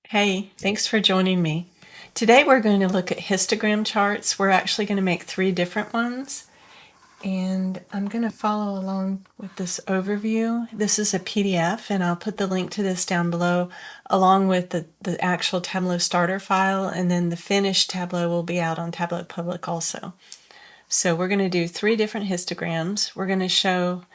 Hey, thanks for joining me. Today we're going to look at histogram charts. We're actually going to make 3 different ones, and I'm going to follow along with this overview. This is a PDF, and I'll put the link to this down below along with the actual Tableau starter file, and then the finished Tableau will be out on Tableau Public also. So we're going to do 3 different histograms. We're going to show,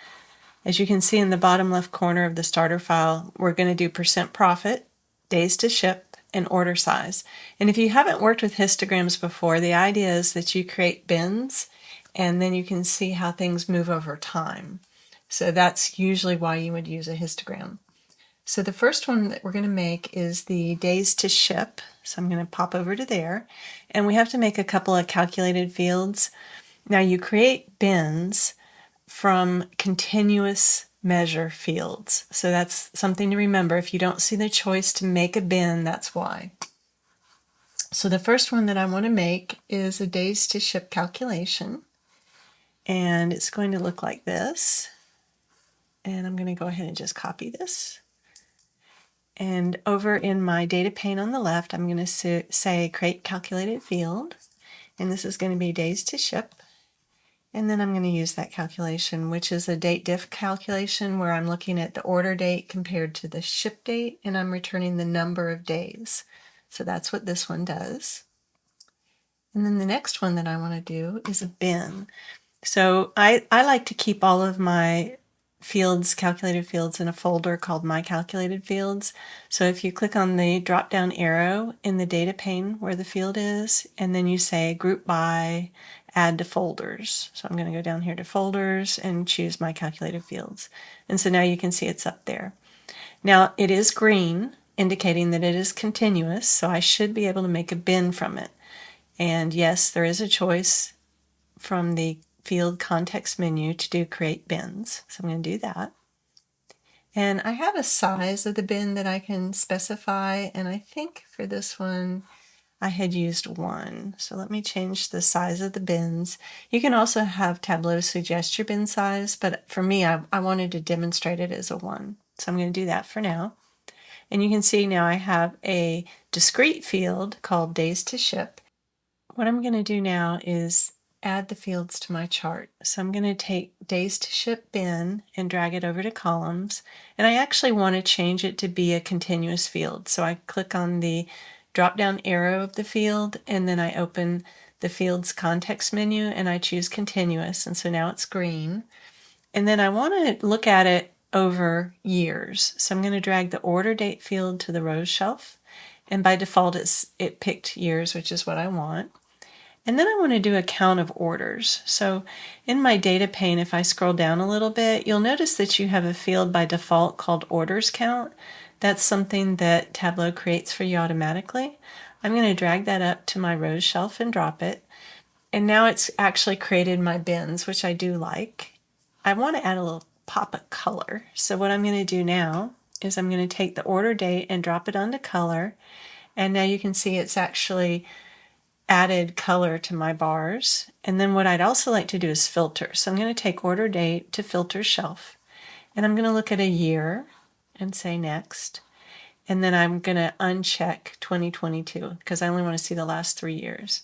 as you can see in the bottom left corner of the starter file, we're going to do percent profit, days to ship, and order size. And if you haven't worked with histograms before, the idea is that you create bins and then you can see how things move over time. So that's usually why you would use a histogram. So the first one that we're going to make is the days to ship. So I'm going to pop over to there, and we have to make a couple of calculated fields. Now you create bins from continuous measure fields. So that's something to remember. If you don't see the choice to make a bin, that's why. So the first one that I want to make is a days to ship calculation. And it's going to look like this. And I'm going to go ahead and just copy this. And over in my data pane on the left, I'm going to say create calculated field. And this is going to be days to ship. And then I'm going to use that calculation, which is a date diff calculation where I'm looking at the order date compared to the ship date, and I'm returning the number of days. So that's what this one does. And then the next one that I want to do is a bin. So I like to keep all of my fields, calculated fields, in a folder called My Calculated Fields. So if you click on the drop-down arrow in the data pane where the field is, and then you say Group By, Add to Folders. So I'm going to go down here to Folders and choose My Calculated Fields. And so now you can see it's up there. Now it is green, indicating that it is continuous, so I should be able to make a bin from it. And yes, there is a choice from the field context menu to do create bins. So I'm going to do that. And I have a size of the bin that I can specify, and I think for this one I had used 1. So let me change the size of the bins. You can also have Tableau suggest your bin size, but for me I wanted to demonstrate it as a 1. So I'm going to do that for now. And you can see now I have a discrete field called days to ship. What I'm going to do now is add the fields to my chart. So I'm going to take days to ship bin and drag it over to columns. And I actually want to change it to be a continuous field. So I click on the drop-down arrow of the field, and then I open the field's context menu and I choose continuous. And so now it's green. And then I want to look at it over years. So I'm going to drag the order date field to the rows shelf. And by default, it picked years, which is what I want. And then I want to do a count of orders. So in my data pane, if I scroll down a little bit, you'll notice that you have a field by default called orders count. That's something that Tableau creates for you automatically. I'm going to drag that up to my rows shelf and drop it. And now it's actually created my bins, which I do like. I want to add a little pop of color. So what I'm going to do now is I'm going to take the order date and drop it onto color. And now you can see it's actually added color to my bars. And then what I'd also like to do is filter. So I'm going to take order date to filter shelf. And I'm going to look at a year and say next. And then I'm going to uncheck 2022 because I only want to see the last 3 years.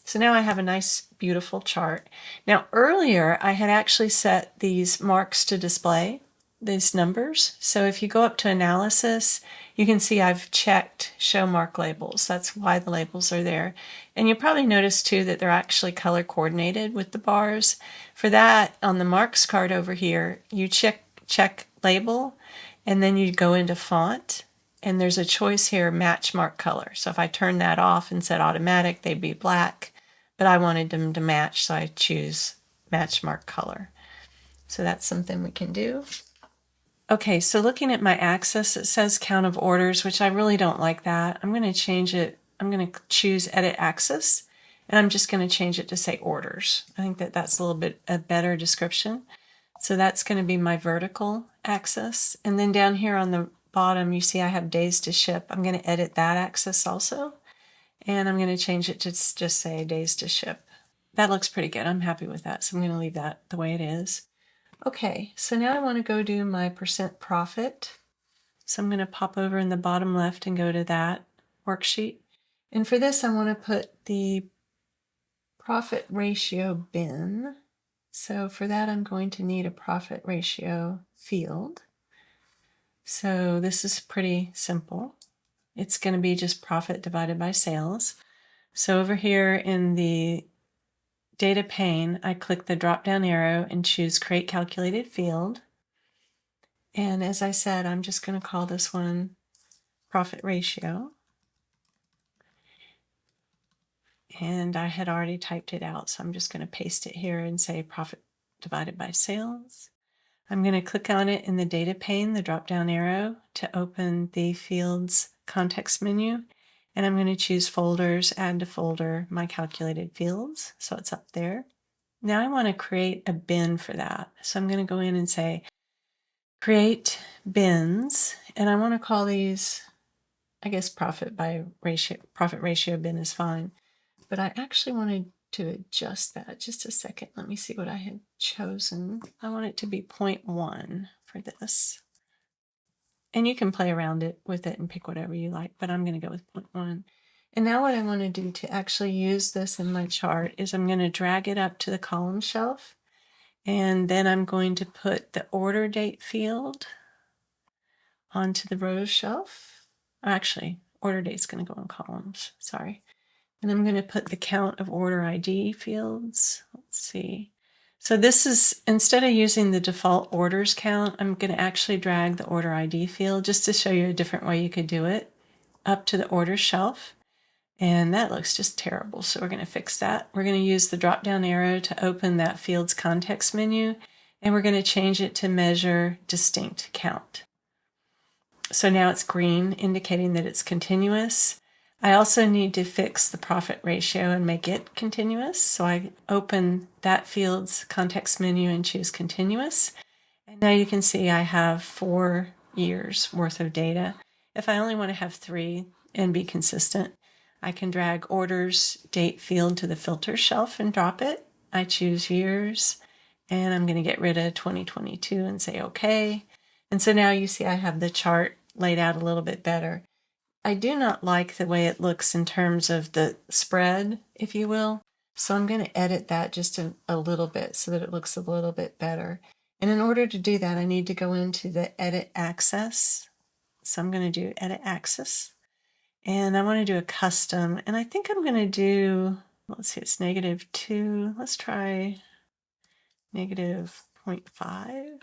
So now I have a nice, beautiful chart. Now earlier I had actually set these marks to display, these numbers. So if you go up to analysis, you can see I've checked show mark labels. That's why the labels are there. And you'll probably notice too that they're actually color coordinated with the bars. For that, on the marks card over here, you check label, and then you go into font, and there's a choice here, match mark color. So if I turn that off and set automatic, they'd be black, but I wanted them to match, so I choose match mark color. So that's something we can do. Okay, so looking at my axis, it says count of orders, which I really don't like that. I'm going to change it. I'm going to choose edit axis, and I'm just going to change it to say orders. I think that that's a little bit a better description. So that's going to be my vertical axis. And then down here on the bottom, you see I have days to ship. I'm going to edit that axis also, and I'm going to change it to just say days to ship. That looks pretty good. I'm happy with that, so I'm going to leave that the way it is. Okay, so now I want to go do my percent profit. So I'm going to pop over in the bottom left and go to that. worksheet. And for this, I want to put the profit ratio bin. So for that, I'm going to need a profit ratio field. So this is pretty simple. It's going to be just profit divided by sales. So over here in the data pane, I click the drop-down arrow and choose Create Calculated Field. And as I said, I'm just going to call this one Profit Ratio. And I had already typed it out, so I'm just going to paste it here and say Profit divided by Sales. I'm going to click on it in the data pane, the drop-down arrow, to open the Fields context menu. And I'm going to choose Folders, Add to Folder, My Calculated Fields. So it's up there. Now I want to create a bin for that. So I'm going to go in and say, Create Bins. And I want to call these, I guess, profit ratio bin is fine. But I actually wanted to adjust that. Just a second. Let me see what I had chosen. I want it to be 0.1 for this. And you can play around with it and pick whatever you like, but I'm going to go with 0.1. And now what I want to do to actually use this in my chart is I'm going to drag it up to the column shelf. And then I'm going to put the order date field onto the rows shelf. Actually, order date's going to go in columns. Sorry. And I'm going to put the count of order ID fields. Let's see. So this is, instead of using the default orders count, I'm going to actually drag the order ID field just to show you a different way you could do it up to the order shelf. And that looks just terrible. So we're going to fix that. We're going to use the drop down arrow to open that field's context menu. And we're going to change it to measure distinct count. So now it's green, indicating that it's continuous. I also need to fix the profit ratio and make it continuous. So I open that field's context menu and choose continuous. And now you can see I have 4 years worth of data. If I only want to have 3 and be consistent, I can drag orders date field to the filter shelf and drop it. I choose years and I'm going to get rid of 2022 and say okay. And so now you see I have the chart laid out a little bit better. I do not like the way it looks in terms of the spread, if you will. So I'm going to edit that just a little bit so that it looks a little bit better. And in order to do that, I need to go into the Edit Axis. So I'm going to do Edit Axis. And I want to do a custom. And I think I'm going to do, let's see, it's -2. Let's try -0.5.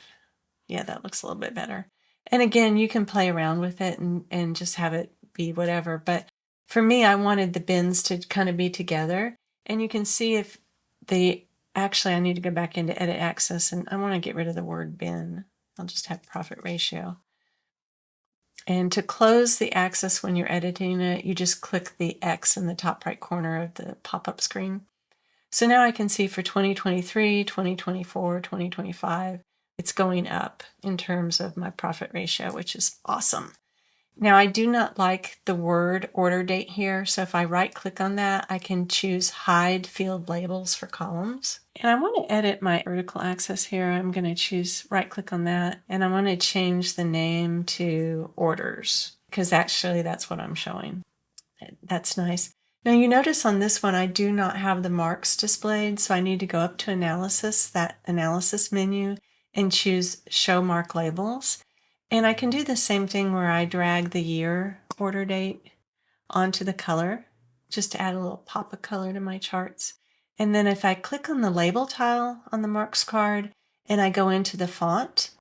Yeah, that looks a little bit better. And again, you can play around with it and just have it be whatever. But for me, I wanted the bins to kind of be together. And you can see if actually I need to go back into Edit Axis and I want to get rid of the word bin. I'll just have profit ratio. And to close the axis when you're editing it, you just click the X in the top right corner of the pop-up screen. So now I can see for 2023, 2024, 2025, it's going up in terms of my profit ratio, which is awesome. Now I do not like the word order date here, so if I right click on that, I can choose hide field labels for columns. And I want to edit my vertical axis here. I'm going to choose right click on that and I want to change the name to orders because actually that's what I'm showing. That's nice. Now you notice on this one I do not have the marks displayed, so I need to go up to analysis, that analysis menu, and choose show mark labels. And I can do the same thing where I drag the year order date onto the color just to add a little pop of color to my charts. And then if I click on the label tile on the marks card and I go into the font,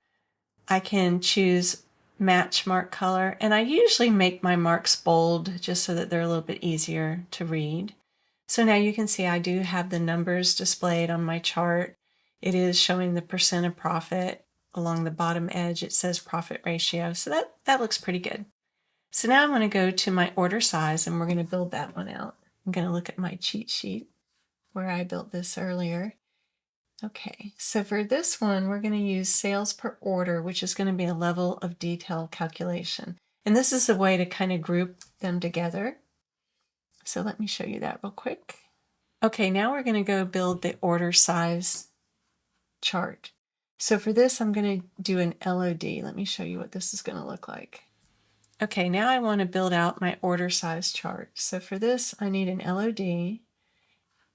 I can choose match mark color. And I usually make my marks bold just so that they're a little bit easier to read. So now you can see I do have the numbers displayed on my chart. It is showing the percent of profit. Along the bottom edge, it says profit ratio. So that looks pretty good. So now I'm going to go to my order size and we're going to build that one out. I'm going to look at my cheat sheet where I built this earlier. Okay, so for this one, we're going to use sales per order, which is going to be a level of detail calculation. And this is a way to kind of group them together. So let me show you that real quick. Okay, now we're going to go build the order size chart. So for this, I'm going to do an LOD. Let me show you what this is going to look like. Okay, now I want to build out my order size chart. So for this, I need an LOD,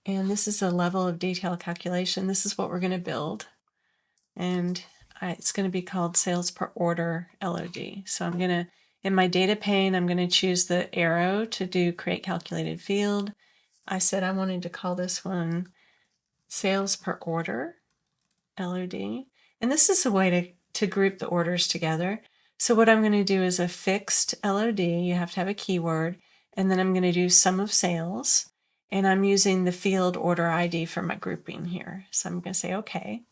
and this is a level of detail calculation. This is what we're going to build, and it's going to be called sales per order LOD. So I'm going to, in my data pane, I'm going to choose the arrow to do create calculated field. I said I wanted to call this one sales per order LOD. And this is a way to group the orders together. So what I'm going to do is a fixed LOD. You have to have a keyword. And then I'm going to do sum of sales. And I'm using the field order ID for my grouping here. So I'm going to say OK.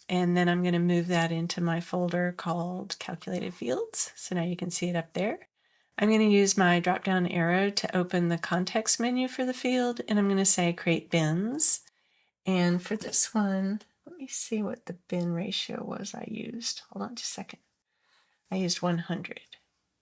And then I'm going to move that into my folder called calculated fields. So now you can see it up there. I'm going to use my drop down arrow to open the context menu for the field. And I'm going to say create bins. And for this one, let me see what the bin ratio was I used. Hold on just a second. I used 100.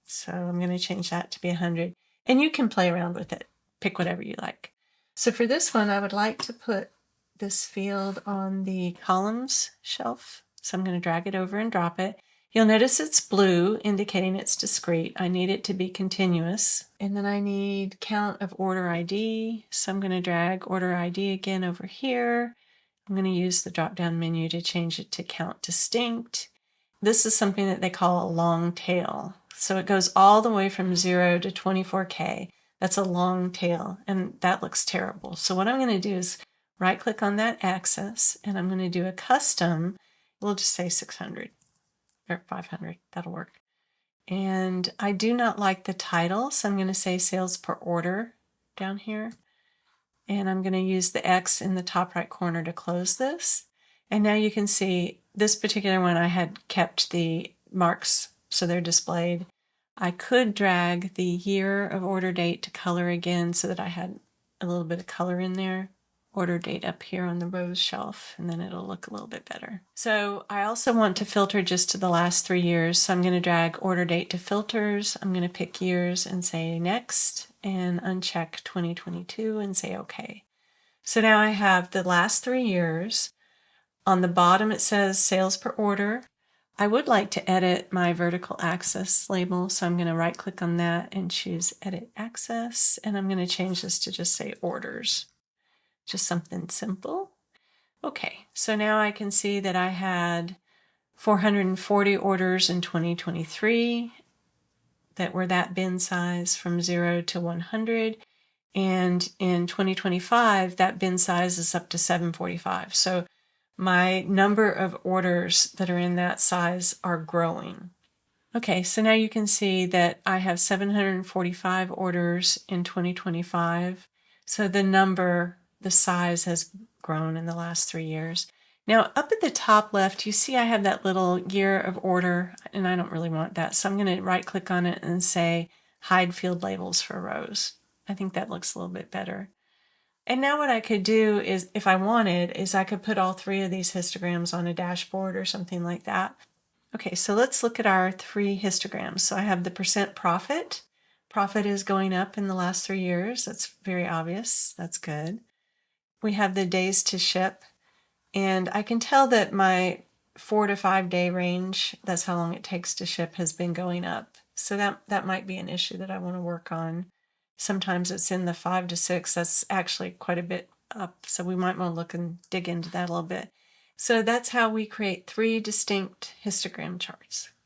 So I'm going to change that to be 100. And you can play around with it. Pick whatever you like. So for this one, I would like to put this field on the columns shelf. So I'm going to drag it over and drop it. You'll notice it's blue, indicating it's discrete. I need it to be continuous. And then I need count of order ID. So I'm going to drag order ID again over here. I'm going to use the drop-down menu to change it to count distinct. This is something that they call a long tail. So it goes all the way from 0 to 24K. That's a long tail, and that looks terrible. So what I'm going to do is right-click on that axis, and I'm going to do a custom. We'll just say 600 or 500. That'll work. And I do not like the title, so I'm going to say sales per order down here. And I'm going to use the X in the top right corner to close this. And now you can see this particular one I had kept the marks so they're displayed. I could drag the year of order date to color again so that I had a little bit of color in there. Order date up here on the rows shelf, and then it'll look a little bit better. So I also want to filter just to the last 3 years. So I'm going to drag order date to filters. I'm going to pick years and say next and uncheck 2022 and say OK. So now I have the last 3 years. On the bottom it says sales per order. I would like to edit my vertical axis label, so I'm going to right click on that and choose edit axis, and I'm going to change this to just say orders. Just something simple. Okay, so now I can see that I had 440 orders in 2023 that were that bin size from 0 to 100. And in 2025, that bin size is up to 745. So my number of orders that are in that size are growing. Okay, so now you can see that I have 745 orders in 2025. So the size has grown in the last 3 years. Now up at the top left, you see I have that little year of order, and I don't really want that. So I'm going to right click on it and say hide field labels for rows. I think that looks a little bit better. And now what I could do is, if I wanted, is I could put all 3 of these histograms on a dashboard or something like that. Okay, so let's look at our 3 histograms. So I have the percent profit. Profit is going up in the last 3 years. That's very obvious. That's good. We have the days to ship. And I can tell that my 4 to 5 day range, that's how long it takes to ship, has been going up. So that might be an issue that I want to work on. Sometimes it's in the 5 to 6. That's actually quite a bit up. So we might want to look and dig into that a little bit. So that's how we create 3 distinct histogram charts.